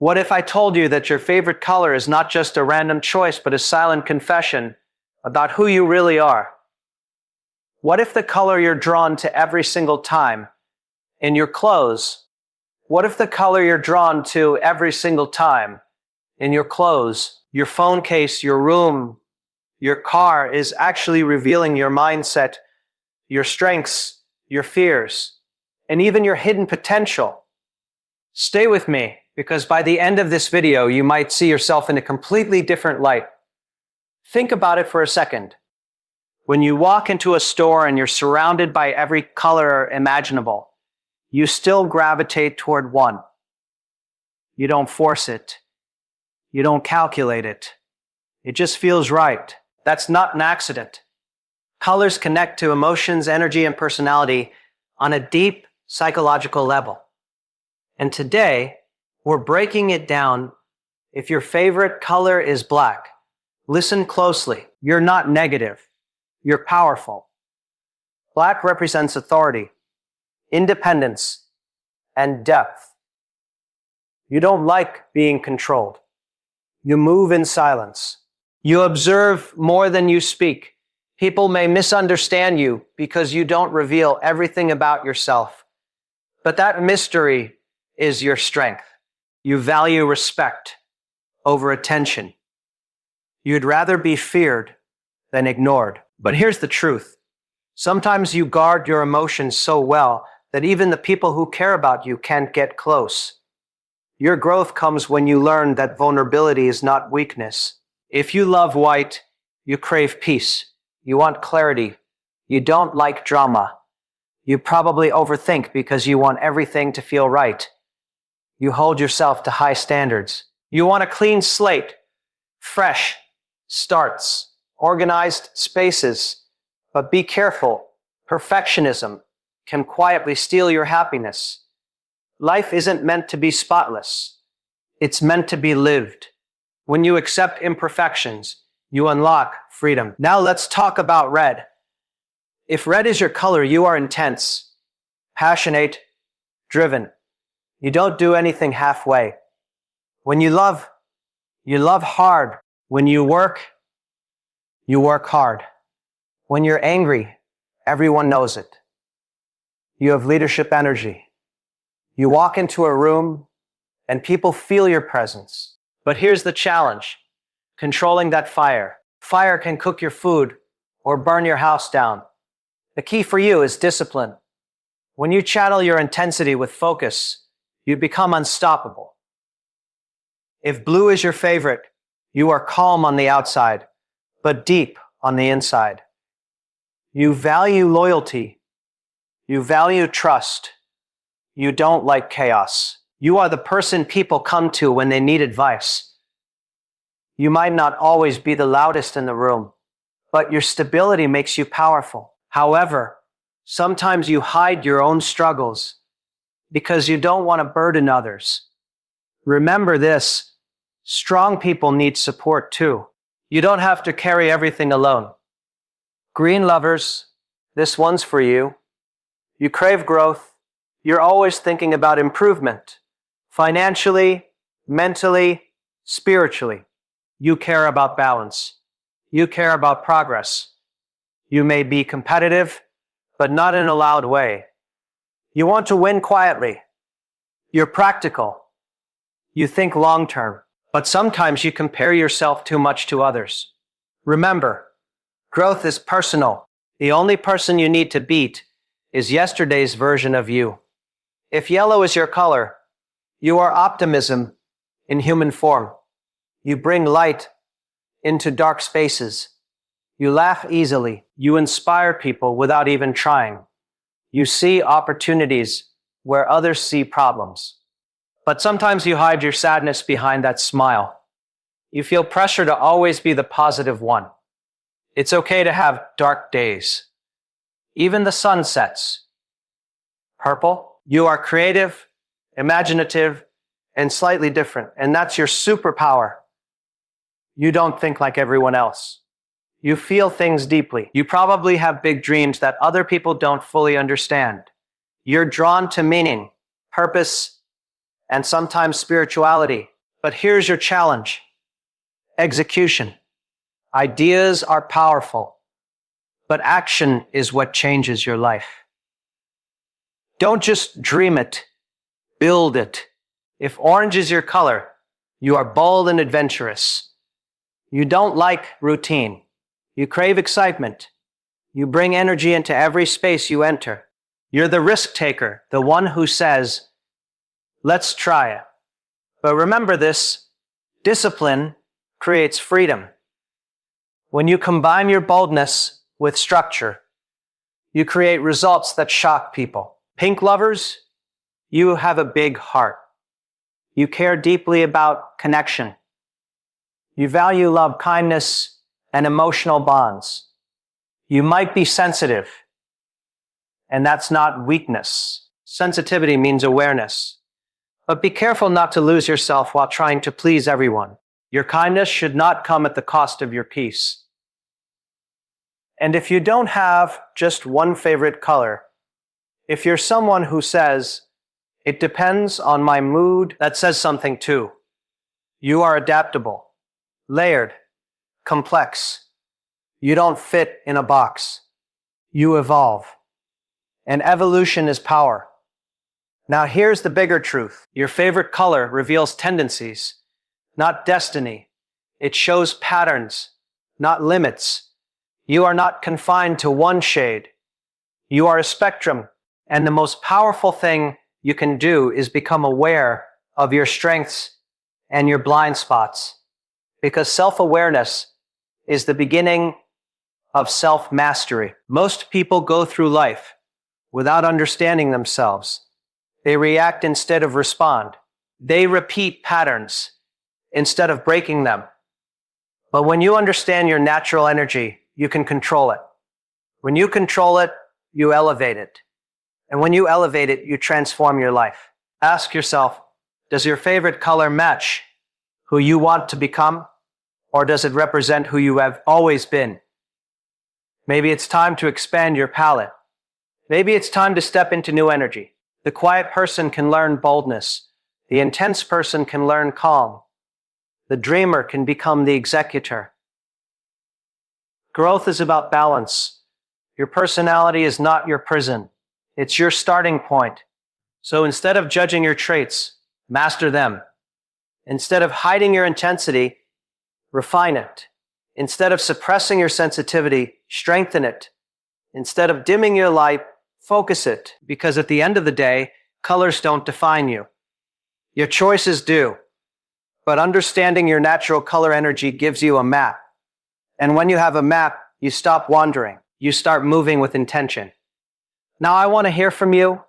What if I told you that your favorite color is not just a random choice, but a silent confession about who you really are? What if the color you're drawn to every single time in your clothes? What if the color you're drawn to every single time in your clothes, your phone case, your room, your car is actually revealing your mindset, your strengths, your fears, and even your hidden potential? Stay with me, because by the end of this video, you might see yourself in a completely different light. Think about it for a second. When you walk into a store and you're surrounded by every color imaginable, you still gravitate toward one. You don't force it. You don't calculate it. It just feels right. That's not an accident. Colors connect to emotions, energy, and personality on a deep psychological level. And today, we're breaking it down. If your favorite color is black, listen closely. You're not negative. You're powerful. Black represents authority, independence, and depth. You don't like being controlled. You move in silence. You observe more than you speak. People may misunderstand you because you don't reveal everything about yourself. But that mystery is your strength. You value respect over attention. You'd rather be feared than ignored. But here's the truth. Sometimes you guard your emotions so well that even the people who care about you can't get close. Your growth comes when you learn that vulnerability is not weakness. If you love white, you crave peace. You want clarity. You don't like drama. You probably overthink because you want everything to feel right. You hold yourself to high standards. You want a clean slate, fresh starts, organized spaces. But be careful. Perfectionism can quietly steal your happiness. Life isn't meant to be spotless. It's meant to be lived. When you accept imperfections, you unlock freedom. Now let's talk about red. If red is your color, you are intense, passionate, driven. You don't do anything halfway. When you love hard. When you work hard. When you're angry, everyone knows it. You have leadership energy. You walk into a room and people feel your presence. But here's the challenge: controlling that fire. Fire can cook your food or burn your house down. The key for you is discipline. When you channel your intensity with focus, you become unstoppable. If blue is your favorite, you are calm on the outside, but deep on the inside. You value loyalty. You value trust. You don't like chaos. You are the person people come to when they need advice. You might not always be the loudest in the room, but your stability makes you powerful. However, sometimes you hide your own struggles because you don't want to burden others. Remember this: strong people need support too. You don't have to carry everything alone. Green lovers, this one's for you. You crave growth. You're always thinking about improvement. Financially, mentally, spiritually. You care about balance. You care about progress. You may be competitive, but not in a loud way. You want to win quietly. You're practical. You think long-term, but sometimes you compare yourself too much to others. Remember, growth is personal. The only person you need to beat is yesterday's version of you. If yellow is your color, you are optimism in human form. You bring light into dark spaces. You laugh easily. You inspire people without even trying. You see opportunities where others see problems. But sometimes you hide your sadness behind that smile. You feel pressure to always be the positive one. It's okay to have dark days. Even the sun sets. Purple, you are creative, imaginative, and slightly different, and that's your superpower. You don't think like everyone else. You feel things deeply. You probably have big dreams that other people don't fully understand. You're drawn to meaning, purpose, and sometimes spirituality. But here's your challenge: execution. Ideas are powerful, but action is what changes your life. Don't just dream it, build it. If orange is your color, you are bold and adventurous. You don't like routine. You crave excitement. You bring energy into every space you enter. You're the risk taker, the one who says, let's try it. But remember this: discipline creates freedom. When you combine your boldness with structure, you create results that shock people. Pink lovers, you have a big heart. You care deeply about connection. You value love, kindness, and emotional bonds. You might be sensitive, and that's not weakness. Sensitivity means awareness. But be careful not to lose yourself while trying to please everyone. Your kindness should not come at the cost of your peace. And if you don't have just one favorite color, if you're someone who says, it depends on my mood, that says something too. You are adaptable, layered, complex. You don't fit in a box. You evolve. And evolution is power. Now here's the bigger truth. Your favorite color reveals tendencies, not destiny. It shows patterns, not limits. You are not confined to one shade. You are a spectrum. And the most powerful thing you can do is become aware of your strengths and your blind spots. Because self-awareness is the beginning of self-mastery. Most people go through life without understanding themselves. They react instead of respond. They repeat patterns instead of breaking them. But when you understand your natural energy, you can control it. When you control it, you elevate it. And when you elevate it, you transform your life. Ask yourself, does your favorite color match who you want to become? Or does it represent who you have always been? Maybe it's time to expand your palette. Maybe it's time to step into new energy. The quiet person can learn boldness. The intense person can learn calm. The dreamer can become the executor. Growth is about balance. Your personality is not your prison. It's your starting point. So instead of judging your traits, master them. Instead of hiding your intensity, refine it. Instead of suppressing your sensitivity, strengthen it. Instead of dimming your light, focus it. Because at the end of the day, colors don't define you. Your choices do. But understanding your natural color energy gives you a map. And when you have a map, you stop wandering. You start moving with intention. Now I want to hear from you.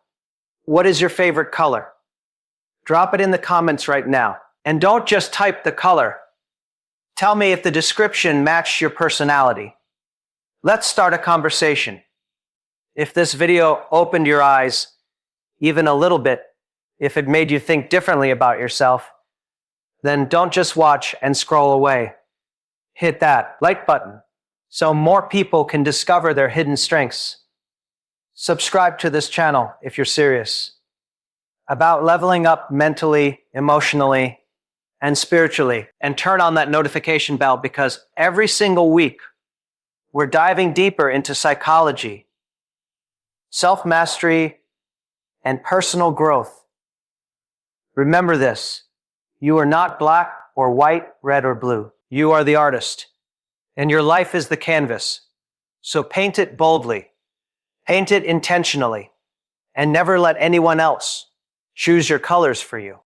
What is your favorite color? Drop it in the comments right now. And don't just type the color. Tell me if the description matched your personality. Let's start a conversation. If this video opened your eyes even a little bit, if it made you think differently about yourself, then don't just watch and scroll away. Hit that like button so more people can discover their hidden strengths. Subscribe to this channel if you're serious about leveling up mentally, emotionally, and spiritually. And turn on that notification bell because every single week we're diving deeper into psychology, self-mastery, and personal growth. Remember this: you are not black or white, red or blue. You are the artist, and your life is the canvas. So paint it boldly, paint it intentionally, and never let anyone else choose your colors for you.